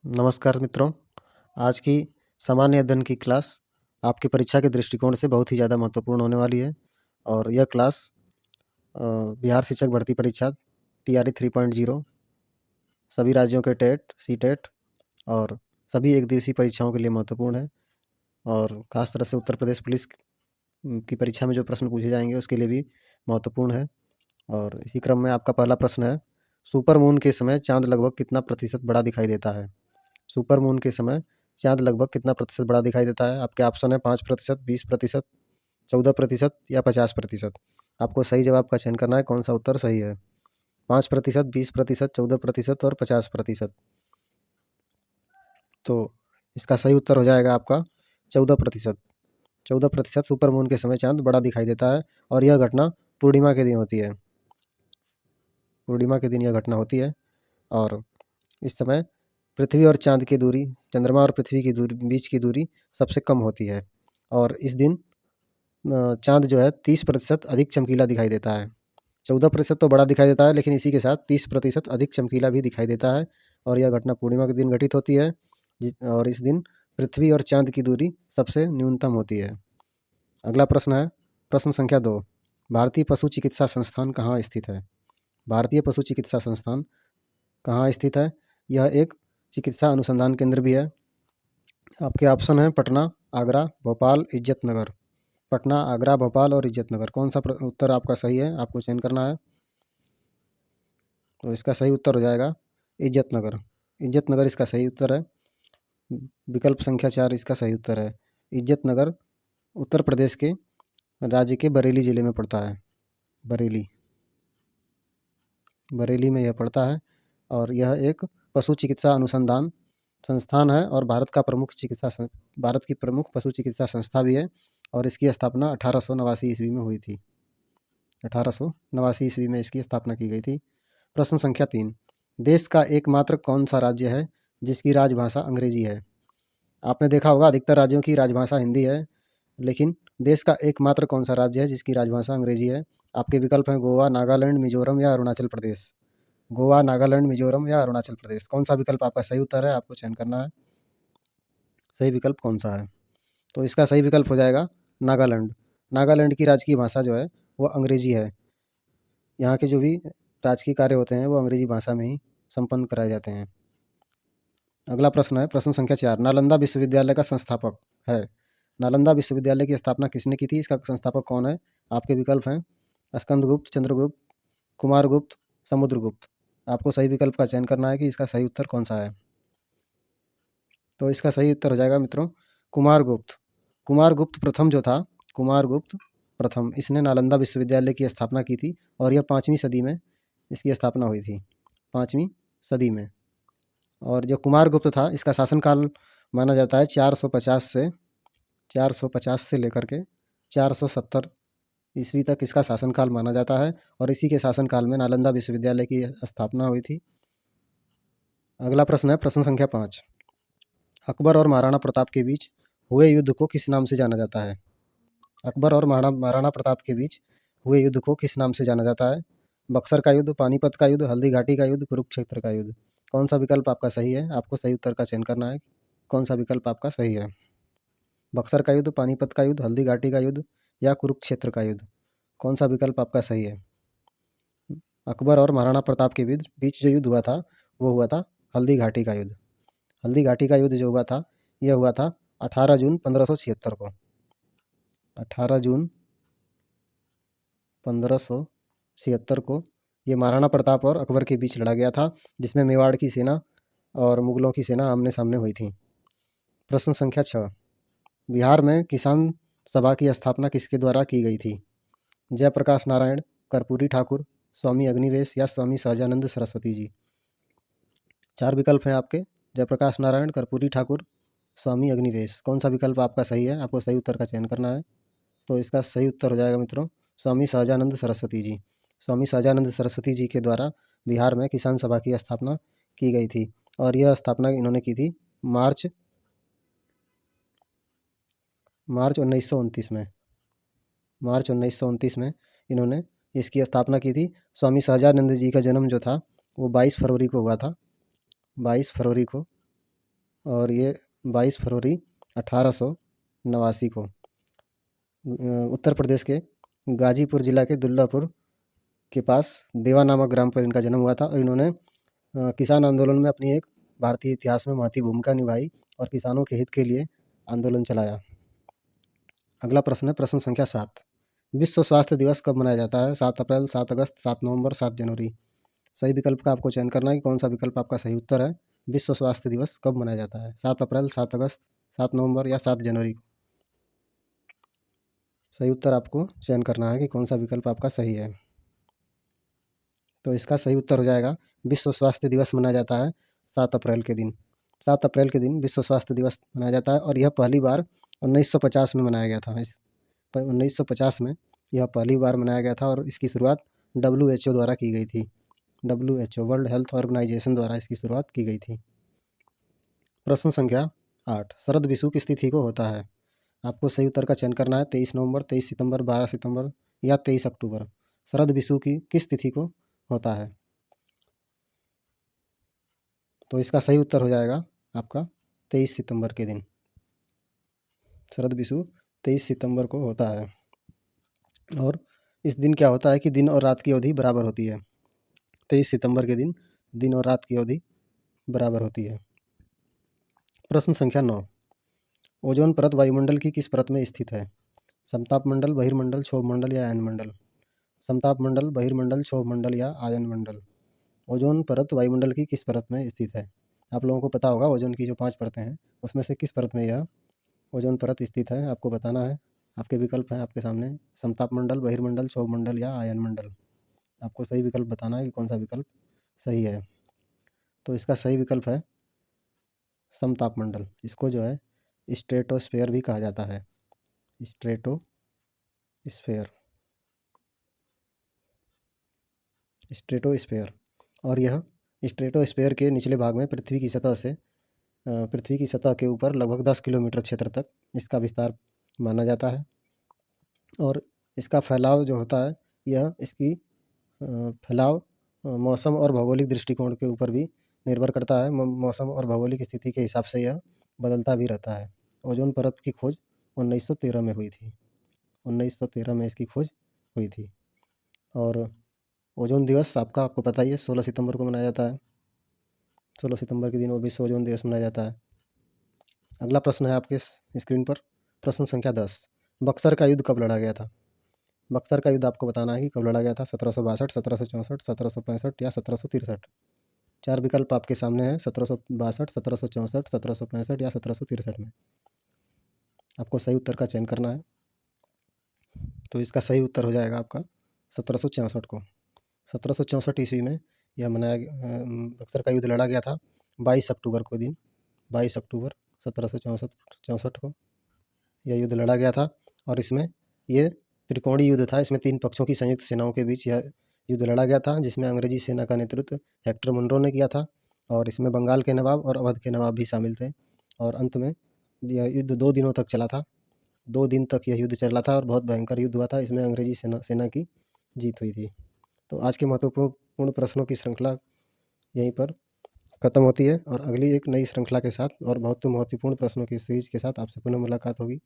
नमस्कार मित्रों, आज की सामान्य अध्ययन की क्लास आपकी परीक्षा के दृष्टिकोण से बहुत ही ज़्यादा महत्वपूर्ण होने वाली है और यह क्लास बिहार शिक्षक भर्ती परीक्षा टीआरई 3.0 सभी राज्यों के टेट, सीटेट और सभी एक दिवसीय परीक्षाओं के लिए महत्वपूर्ण है और खास तरह से उत्तर प्रदेश पुलिस की परीक्षा में जो प्रश्न पूछे जाएंगे उसके लिए भी महत्वपूर्ण है। और इसी क्रम में आपका पहला प्रश्न है, सुपर मून के समय चाँद लगभग कितना प्रतिशत बड़ा दिखाई देता है? सुपर मून के समय चाँद लगभग कितना प्रतिशत बड़ा दिखाई देता है? आपके ऑप्शन है 5%, 20%, 14% या 50%। आपको सही जवाब का चयन करना है, कौन सा उत्तर सही है? 5%, 20%, 14% और 50%। तो इसका सही उत्तर हो जाएगा आपका 14%। 14% सुपर मून के समय चाँद बड़ा दिखाई देता है और यह घटना पूर्णिमा के दिन होती है। पूर्णिमा के दिन यह घटना होती है और इस समय पृथ्वी और चाँद की दूरी, चंद्रमा और पृथ्वी की दूरी बीच की दूरी सबसे कम होती है और इस दिन चाँद जो है 30% अधिक चमकीला दिखाई देता है। 14% तो बड़ा दिखाई देता है, लेकिन इसी के साथ 30% अधिक चमकीला भी दिखाई देता है और यह घटना पूर्णिमा के दिन घटित होती है और इस दिन पृथ्वी और चाँद की दूरी सबसे न्यूनतम होती है। अगला प्रश्न है, प्रश्न संख्या 2, भारतीय पशु चिकित्सा संस्थान कहाँ स्थित है? भारतीय पशु चिकित्सा संस्थान कहाँ स्थित है? यह एक चिकित्सा अनुसंधान केंद्र भी है। आपके ऑप्शन हैं पटना, आगरा, भोपाल, इज्जतनगर। पटना, आगरा, भोपाल और इज्जतनगर, कौन सा उत्तर आपका सही है? आपको चयन करना है। तो इसका सही उत्तर हो जाएगा इज्जतनगर। इज्जतनगर इसका सही उत्तर है। विकल्प संख्या 4 इसका सही उत्तर है। इज्जतनगर उत्तर प्रदेश के राज्य के बरेली जिले में पड़ता है। बरेली में यह पड़ता है और यह एक पशु चिकित्सा अनुसंधान संस्थान है और भारत की प्रमुख पशु चिकित्सा संस्था भी है और इसकी स्थापना 1889 ईस्वी में हुई थी। 1889 ईस्वी में इसकी स्थापना की गई थी। प्रश्न संख्या 3, देश का एकमात्र कौन सा राज्य है जिसकी राजभाषा अंग्रेजी है? आपने देखा होगा अधिकतर राज्यों की राजभाषा हिंदी है, लेकिन देश का एकमात्र कौन सा राज्य है जिसकी राजभाषा अंग्रेजी है? आपके विकल्प हैं गोवा, नागालैंड, मिजोरम या अरुणाचल प्रदेश। गोवा, नागालैंड, मिजोरम या अरुणाचल प्रदेश, कौन सा विकल्प आपका सही उत्तर है? आपको चयन करना है, सही विकल्प कौन सा है? तो इसका सही विकल्प हो जाएगा नागालैंड। नागालैंड की राजकीय भाषा जो है वो अंग्रेजी है। यहाँ के जो भी राजकीय कार्य होते हैं वो अंग्रेजी भाषा में ही संपन्न कराए जाते हैं। अगला प्रश्न है, प्रश्न संख्या 4, नालंदा विश्वविद्यालय का संस्थापक है। नालंदा विश्वविद्यालय की स्थापना किसने की थी? इसका संस्थापक कौन है? आपके विकल्प हैं स्कंदगुप्त, चंद्रगुप्त, कुमारगुप्त, समुद्रगुप्त। आपको सही विकल्प का चयन करना है कि इसका सही उत्तर कौन सा है। तो इसका सही उत्तर हो जाएगा मित्रों कुमारगुप्त। कुमारगुप्त प्रथम जो था, कुमारगुप्त प्रथम, इसने नालंदा विश्वविद्यालय की स्थापना की थी और यह 5वीं सदी में इसकी स्थापना हुई थी, 5वीं सदी में। और जो कुमारगुप्त था इसका शासनकाल माना जाता है 450 से लेकर के 470 ईस्वी तक इसका शासनकाल माना जाता है और इसी के शासनकाल में नालंदा विश्वविद्यालय की स्थापना हुई थी। अगला प्रश्न है, प्रश्न संख्या 5, अकबर और महाराणा प्रताप के बीच हुए युद्ध को किस नाम से जाना जाता है? अकबर और महाराणा प्रताप के बीच हुए युद्ध को किस नाम से जाना जाता है? बक्सर का युद्ध, पानीपत का युद्ध, हल्दी घाटी का युद्ध, कुरुक्षेत्र का युद्ध, कौन सा विकल्प आपका सही है? आपको सही उत्तर का चयन करना है, कौन सा विकल्प आपका सही है? बक्सर का युद्ध, पानीपत का युद्ध, हल्दी घाटी का युद्ध या कुरुक्षेत्र का युद्ध, कौन सा विकल्प आपका सही है? अकबर और महाराणा प्रताप के बीच जो युद्ध हुआ था वो हुआ था हल्दी घाटी का युद्ध। हल्दी घाटी का युद्ध जो हुआ था यह हुआ था 18 जून 1576 को। 18 जून 1576 को ये महाराणा प्रताप और अकबर के बीच लड़ा गया था, जिसमें मेवाड़ की सेना और मुगलों की सेना आमने सामने हुई थी। प्रश्न संख्या 6, बिहार में किसान सभा की स्थापना किसके द्वारा की गई थी? जयप्रकाश नारायण, कर्पूरी ठाकुर, स्वामी अग्निवेश या स्वामी सहजानंद सरस्वती जी। 4 विकल्प हैं आपके, जयप्रकाश नारायण, कर्पूरी ठाकुर, स्वामी अग्निवेश, कौन सा विकल्प आपका सही है? आपको सही उत्तर का चयन करना है। तो इसका सही उत्तर हो जाएगा मित्रों स्वामी सहजानंद सरस्वती जी। स्वामी सहजानंद सरस्वती जी के द्वारा बिहार में किसान सभा की स्थापना की गई थी और यह स्थापना इन्होंने की थी मार्च 1929 में। मार्च 1929 में इन्होंने इसकी स्थापना की थी। स्वामी सहजानंद जी का जन्म जो था वो 22 फरवरी को हुआ था। 22 फरवरी को और ये 22 फरवरी 1889 को उत्तर प्रदेश के गाजीपुर जिला के दुल्लापुर के पास देवा नामक ग्राम पर इनका जन्म हुआ था और इन्होंने किसान आंदोलन में अपनी एक भारतीय इतिहास में महत्वपूर्ण भूमिका निभाई और किसानों के हित के लिए आंदोलन चलाया। अगला प्रश्न है प्रश्न संख्या 7। विश्व स्वास्थ्य दिवस कब मनाया जाता है? 7 अप्रैल, 7 अगस्त, 7 नवंबर, 7 जनवरी। सही विकल्प का आपको चयन करना है कि कौन सा विकल्प आपका सही उत्तर है। विश्व स्वास्थ्य दिवस कब मनाया जाता है? 7 अप्रैल, 7 अगस्त, 7 नवंबर या 7 जनवरी को। सही उत्तर आपको चयन करना है कि कौन सा विकल्प आपका सही है। तो इसका सही उत्तर हो जाएगा विश्व स्वास्थ्य दिवस मनाया जाता है 7 अप्रैल के दिन। 7 अप्रैल के दिन विश्व स्वास्थ्य दिवस मनाया जाता है और यह पहली बार 1950 में मनाया गया था। 1950 में यह पहली बार मनाया गया था और इसकी शुरुआत WHO द्वारा की गई थी। WHO वर्ल्ड हेल्थ ऑर्गेनाइजेशन द्वारा इसकी शुरुआत की गई थी। प्रश्न संख्या 8। शरद विषु किस तिथि को होता है? आपको सही उत्तर का चयन करना है। 23 नवंबर, 23 सितंबर, 12 सितंबर या 23 अक्टूबर। शरद विषु की किस तिथि को होता है? तो इसका सही उत्तर हो जाएगा आपका 23 सितंबर के दिन। शरद विषु 23 सितंबर को होता है और इस दिन क्या होता है कि दिन और रात की अवधि बराबर होती है। 23 सितंबर के दिन दिन और रात की अवधि बराबर होती है। प्रश्न संख्या 9। ओजोन परत वायुमंडल की किस परत में स्थित है? समताप मंडल, बहिर्मंडल, क्षोभ मंडल या आयन मंडल। समताप मंडल, बहिर्मंडल, क्षोभ मंडल या आयन मंडल। ओजोन परत वायुमंडल की किस परत में स्थित है? आप लोगों को पता होगा ओजोन की जो 5 परतें हैं उसमें से किस परत में यह ओजोन परत स्थित है, आपको बताना है। आपके विकल्प हैं आपके सामने, समताप मंडल, बहिर्मंडल, क्षोभ मंडल या आयन मंडल। आपको सही विकल्प बताना है कि कौन सा विकल्प सही है। तो इसका सही विकल्प है समताप मंडल। इसको जो है स्ट्रेटोस्फेयर भी कहा जाता है। Stratosphere, stratosphere. और यह स्ट्रेटोस्फेयर के निचले भाग में पृथ्वी की सतह के ऊपर लगभग 10 किलोमीटर क्षेत्र तक इसका विस्तार माना जाता है और इसका फैलाव जो होता है यह इसकी फैलाव मौसम और भौगोलिक दृष्टिकोण के ऊपर भी निर्भर करता है। मौसम और भौगोलिक स्थिति के हिसाब से यह बदलता भी रहता है। ओजोन परत की खोज 1913 में हुई थी। 1913 में इसकी खोज हुई थी और ओजोन दिवस आपको पता ही है 16 सितंबर को मनाया जाता है। 16 सितंबर के दिन वो विश्व ओजोन दिवस मनाया जाता है। अगला प्रश्न है आपके स्क्रीन पर प्रश्न संख्या 10। बक्सर का युद्ध कब लड़ा गया था? बक्सर का युद्ध आपको बताना है कि कब लड़ा गया था। 1762, 1764, 1765 या 1763। 4 विकल्प आपके सामने हैं। 1762, 1764, 1765 या 1763 में। आपको सही उत्तर का चयन करना है। तो इसका सही उत्तर हो जाएगा आपका 1764 को। 1764 ईस्वी में यह बक्सर का युद्ध लड़ा गया था 22 अक्टूबर को दिन। 22 अक्टूबर 1764 को यह युद्ध लड़ा गया था और इसमें ये त्रिकोणीय युद्ध था। इसमें 3 पक्षों की संयुक्त सेनाओं के बीच यह युद्ध लड़ा गया था जिसमें अंग्रेजी सेना का नेतृत्व हेक्टर मुनरो ने किया था और इसमें बंगाल के नवाब और अवध के नवाब भी शामिल थे और अंत में यह युद्ध 2 दिनों तक चला था। 2 दिन तक यह युद्ध चला था और बहुत भयंकर युद्ध हुआ था। इसमें अंग्रेजी सेना की जीत हुई थी। तो आज के महत्वपूर्ण प्रश्नों की श्रृंखला यहीं पर खत्म होती है और अगली एक नई श्रृंखला के साथ और बहुत महत्वपूर्ण प्रश्नों की सीरीज के साथ आपसे पुनः मुलाकात होगी।